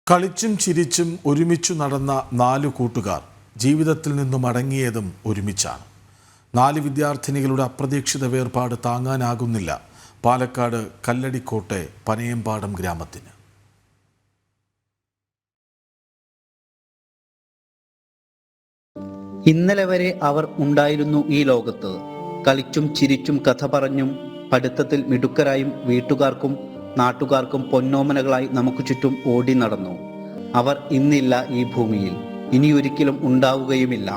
കളിച്ചും ചിരിച്ചും ഒരുമിച്ചു നടന്ന 4 കൂട്ടുകാർ ജീവിതത്തിൽ നിന്നും മടങ്ങിയതും ഒരുമിച്ചാണ്. 4 വിദ്യാർത്ഥിനികളുടെ അപ്രതീക്ഷിത വേർപാട് താങ്ങാനാകുന്നില്ല പാലക്കാട് കല്ലടിക്കോട്ടെ പനയമ്പാടം ഗ്രാമത്തിന്. ഇന്നലെ വരെ അവർ ഉണ്ടായിരുന്നു ഈ ലോകത്ത്. കളിച്ചും ചിരിച്ചും കഥ പറഞ്ഞും പഠിത്തത്തിൽ മിടുക്കരായും വീട്ടുകാർക്കും നാട്ടുകാർക്കും പൊന്നോമനകളായി നമുക്ക് ചുറ്റും ഓടി നടന്നു. അവർ ഇന്നില്ല ഈ ഭൂമിയിൽ, ഇനിയൊരിക്കലും ഉണ്ടാവുകയുമില്ല.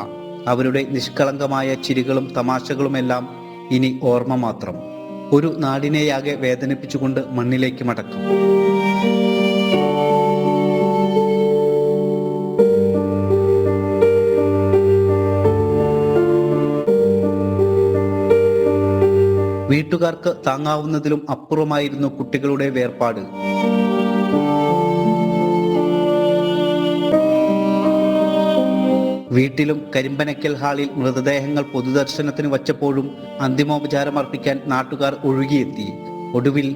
അവരുടെ നിഷ്കളങ്കമായ ചിരികളും തമാശകളുമെല്ലാം ഇനി ഓർമ്മ മാത്രം. ഒരു നാടിനെയാകെ വേദനിപ്പിച്ചുകൊണ്ട് മണ്ണിലേക്ക് മടക്കും. വീട്ടുകാർക്ക് താങ്ങാവുന്നതിലും അപ്പുറമായിരുന്നു കുട്ടികളുടെ വേർപാട്. വീട്ടിലും കരിമ്പനക്കൽ ഹാളിൽ മൃതദേഹങ്ങൾ പൊതുദർശനത്തിന് വച്ചപ്പോഴും അന്തിമോപചാരം അർപ്പിക്കാൻ നാട്ടുകാർ ഒഴുകിയെത്തി. ഒടുവിൽ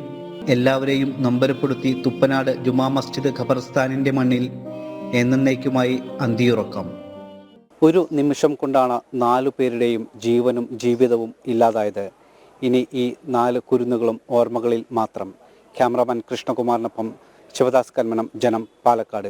എല്ലാവരെയും നൊമ്പരപ്പെടുത്തി തുപ്പനാട് ജുമാ മസ്ജിദ് ഖബർസ്ഥാനിന്റെ മണ്ണിൽ എന്നേക്കുമായി അന്തിയുറക്കം. ഒരു നിമിഷം കൊണ്ടാണ് 4 പേരുടെയും ജീവനും ജീവിതവും ഇല്ലാതായത്. ഇനി ഈ 4 കുരുന്നുകളും ഓർമ്മകളിൽ മാത്രം. ക്യാമറാമാൻ കൃഷ്ണകുമാറിനൊപ്പം ശിവദാസ് കന്മനം, ജനം, പാലക്കാട്.